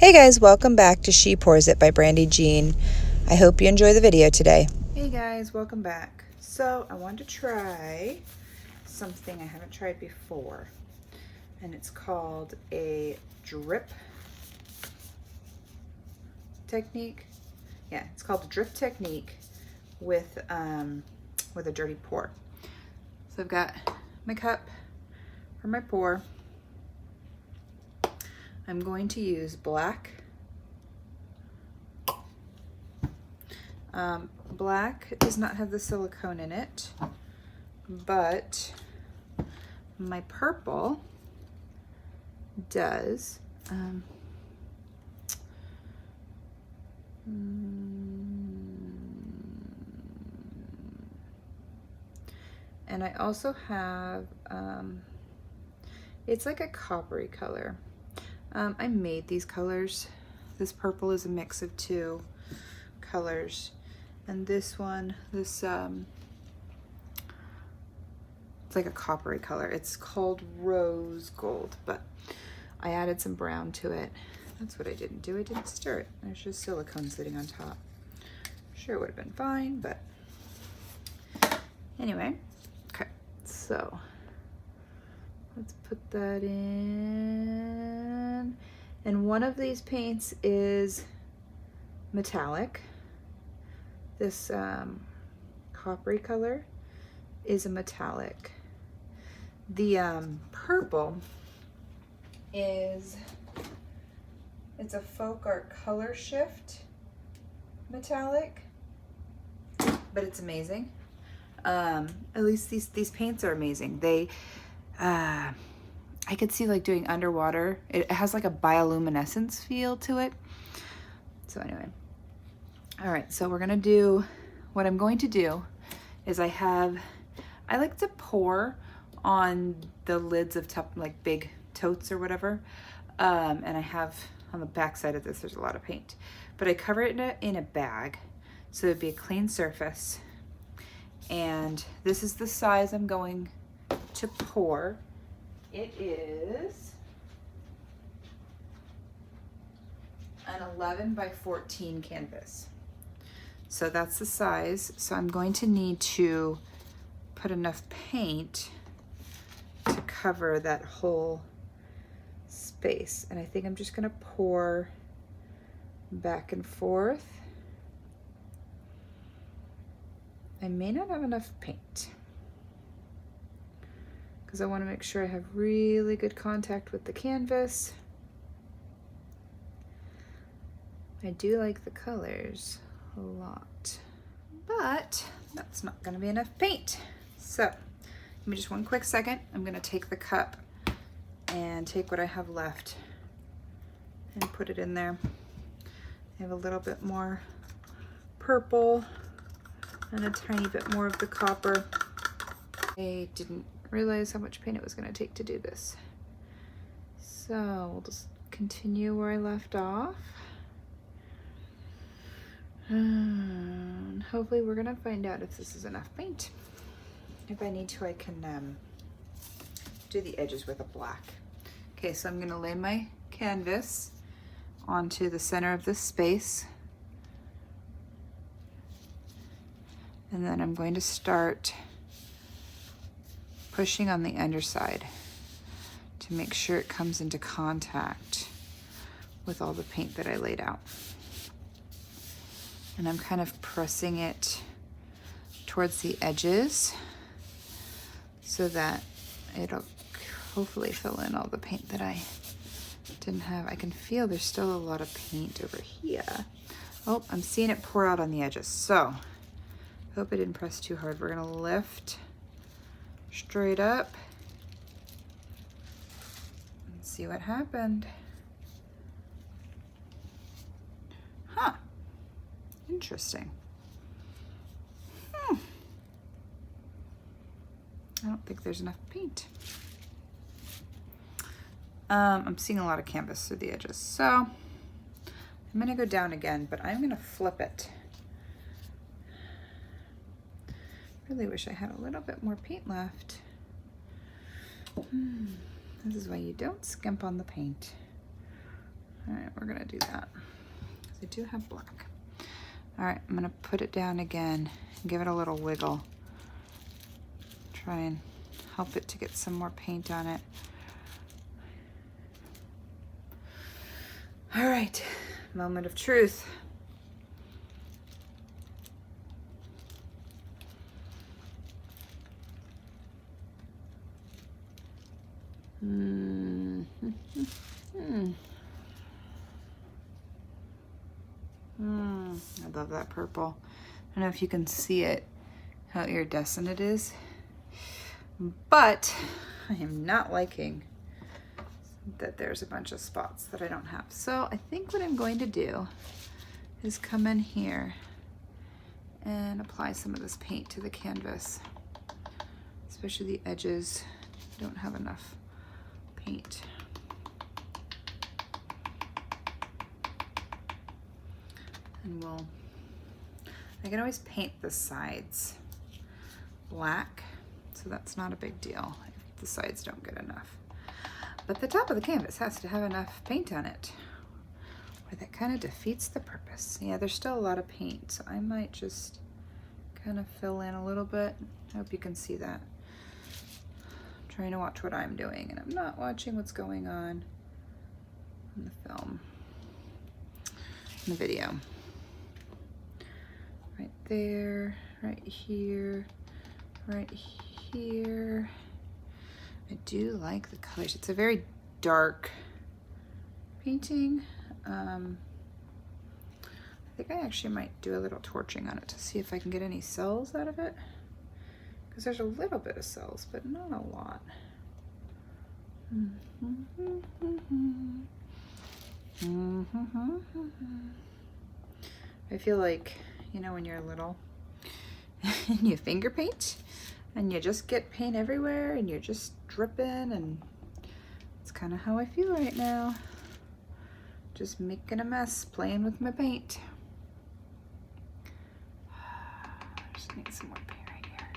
Hey guys, welcome back to She Pours It by Brandy Jean. I hope you enjoy the video today. Hey guys, welcome back. So I wanted to try something I haven't tried before, and it's called a drip technique. Yeah, it's called a drip technique with a dirty pour. So I've got my cup for my pour. I'm going to use black. Black does not have the silicone in it, but my purple does. And I also have, it's like a coppery color. I made these colors. This purple is a mix of two colors, and this one, it's like a coppery color. It's called rose gold, but I added some brown to it. That's what I didn't do. I didn't stir it. There's just silicone sitting on top. Sure, it would have been fine, but anyway. Okay, so let's put that in. And one of these paints is metallic. This coppery color is a metallic. The purple is, it's a Folk Art Color Shift metallic, but it's amazing. At least these paints are amazing. They, I could see like doing underwater. It has like a bioluminescence feel to it. So anyway, all right, so we're gonna do, what I'm going to do is I like to pour on the lids of like big totes or whatever. And I have on the back side of this, there's a lot of paint, but I cover it in a bag so it'd be a clean surface. And this is the size I'm going to pour. It is an 11 by 14 canvas. So that's the size. So I'm going to need to put enough paint to cover that whole space. And I think I'm just gonna pour back and forth. I may not have enough paint because I want to make sure I have really good contact with the canvas. I do like the colors a lot, but that's not going to be enough paint. So give me just one quick second. I'm going to take the cup and take what I have left and put it in there. I have a little bit more purple and a tiny bit more of the copper. I didn't realize how much paint it was going to take to do this. So we'll just continue where I left off. And hopefully we're going to find out if this is enough paint. If I need to, I can do the edges with a black. Okay, so I'm going to lay my canvas onto the center of this space. And then I'm going to start pushing on the underside to make sure it comes into contact with all the paint that I laid out. And I'm kind of pressing it towards the edges so that it'll hopefully fill in all the paint that I didn't have. I can feel there's still a lot of paint over here. Oh, I'm seeing it pour out on the edges. So hope I didn't press too hard. We're gonna lift straight up and see what happened. Huh, interesting. I don't think there's enough paint. I'm seeing a lot of canvas through the edges. So I'm gonna go down again, but I'm gonna flip it. Really wish I had a little bit more paint left. This is why you don't skimp on the paint. All right, we're we're gonna do that. I do have black. All right, I'm gonna put it down again and give it a little wiggle. Try and help it to get some more paint on it. All right, moment of truth. I love that purple. I don't know if you can see it, how iridescent it is, but I am not liking that there's a bunch of spots that I don't have. So I think what I'm going to do is come in here and apply some of this paint to the canvas, especially the edges. I don't have enough paint. And I can always paint the sides black, so that's not a big deal if the sides don't get enough. But the top of the canvas has to have enough paint on it, or that kind of defeats the purpose. Yeah, there's still a lot of paint, so I might just kind of fill in a little bit. I hope you can see that. I'm trying to watch what I'm doing, and I'm not watching what's going on in the film, in the video. Right there, right here, right here. I do like the colors. It's a very dark painting. I think I actually might do a little torching on it to see if I can get any cells out of it. Because there's a little bit of cells, but not a lot. I feel like, you know, when you're little and you finger paint and you just get paint everywhere and you're just dripping, and it's kind of how I feel right now. Just making a mess, playing with my paint. Just need some more paint right here.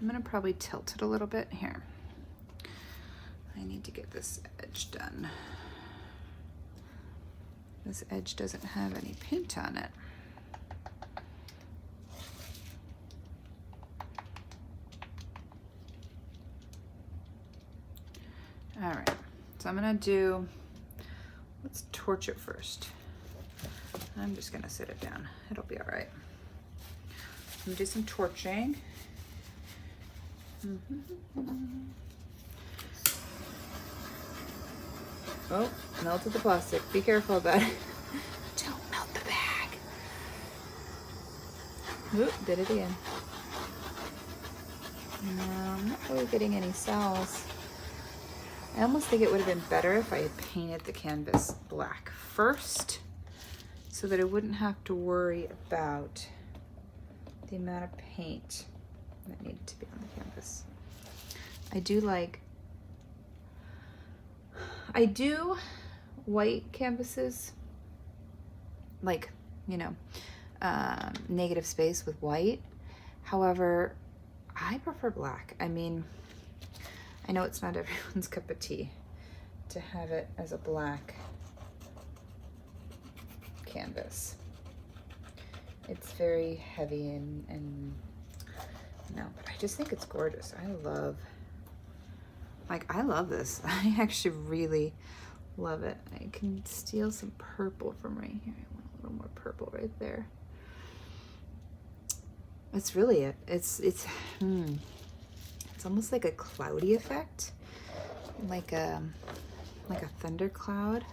I'm gonna probably tilt it a little bit here. I need to get this edge done. This edge doesn't have any paint on it. All right, so I'm gonna do, let's torch it first. I'm just gonna sit it down. It'll be all right. I'm gonna do some torching. Oh, melted the plastic. Be careful about it. Don't melt the bag. Oop, did it again. No, I'm not really getting any cells. I almost think it would have been better if I had painted the canvas black first, so that I wouldn't have to worry about the amount of paint that needed to be on the canvas. I do white canvases, like, you know, negative space with white. However, I prefer black. I mean, I know it's not everyone's cup of tea to have it as a black canvas. It's very heavy and no, but I just think it's gorgeous. I love this. I actually really love it. I can steal some purple from right here. I want a little more purple right there. It's really it. It's almost like a cloudy effect, like a thunder cloud.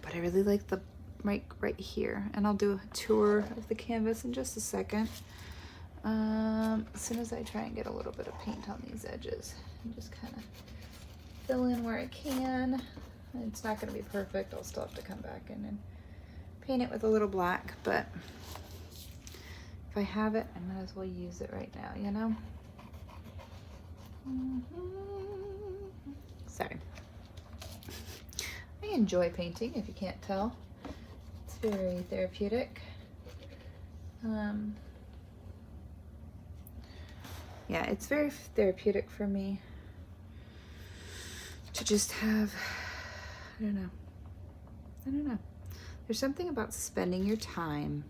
But I really like the right here. And I'll do a tour of the canvas in just a second. As soon as I try and get a little bit of paint on these edges and just kind of fill in where I can. It's not going to be perfect. I'll still have to come back in and paint it with a little black, but if I have it, I might as well use it right now, you know? Sorry. I enjoy painting, if you can't tell. It's very therapeutic. Yeah, it's very therapeutic for me to just have, I don't know. There's something about spending your time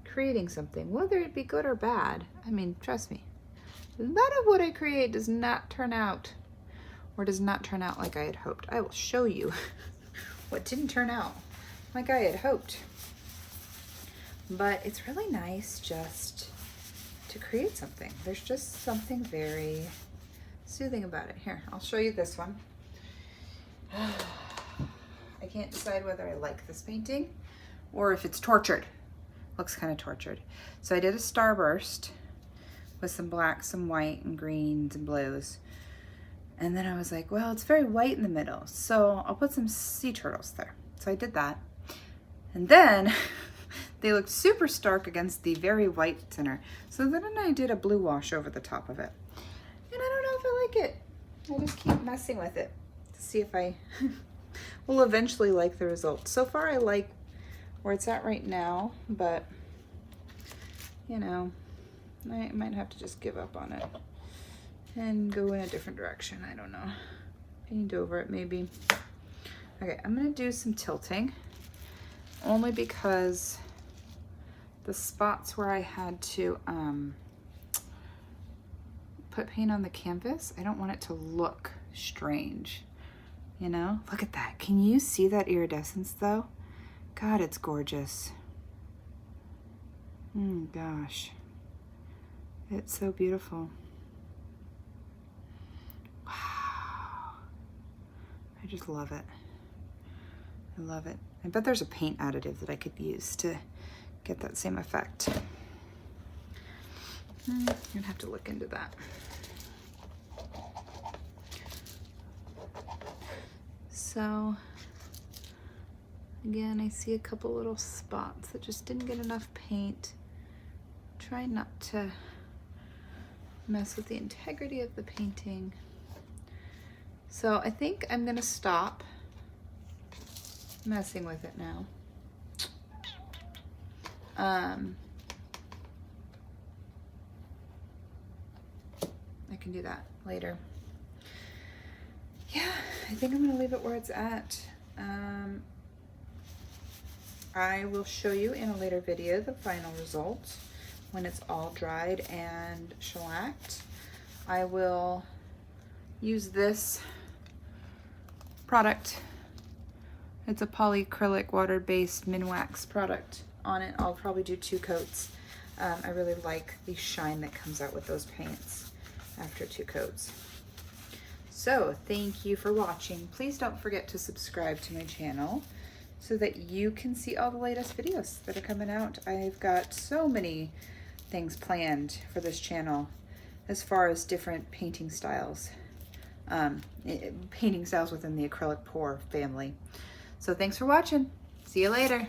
creating something, whether it be good or bad. I mean, trust me, a lot of what I create does not turn out, or does not turn out like I had hoped. I will show you what didn't turn out like I had hoped. But it's really nice just to create something. There's just something very soothing about it. Here, I'll show you this one. I can't decide whether I like this painting or if it's tortured. Looks kind of tortured. So I did a starburst with some black, some white, and greens and blues. And then I was like, well, it's very white in the middle, so I'll put some sea turtles there. So I did that. And then they looked super stark against the very white center. So then I did a blue wash over the top of it. And I don't know if I like it. I just keep messing with it to see if I will eventually like the result. So far I like where it's at right now, but you know, I might have to just give up on it and go in a different direction. I don't know. Paint over it maybe. Okay, I'm gonna do some tilting, only because the spots where I had to put paint on the canvas, I don't want it to look strange, you know? Look at that. Can you see that iridescence though? God, it's gorgeous. Gosh, it's so beautiful. Wow, I just love it. I love it. I bet there's a paint additive that I could use to get that same effect. I'm gonna have to look into that. So again, I see a couple little spots that just didn't get enough paint. Try not to mess with the integrity of the painting. So I think I'm gonna stop messing with it now. I can do that later. Yeah, I think I'm gonna leave it where it's at. I will show you in a later video the final result when it's all dried and shellacked. I will use this product. It's a polyacrylic water-based Minwax product on it. I'll probably do 2 coats. I really like the shine that comes out with those paints after 2 coats. So thank you for watching. Please don't forget to subscribe to my channel so that you can see all the latest videos that are coming out. I've got so many things planned for this channel as far as different painting styles. Painting styles within the acrylic pour family. So thanks for watching. See you later.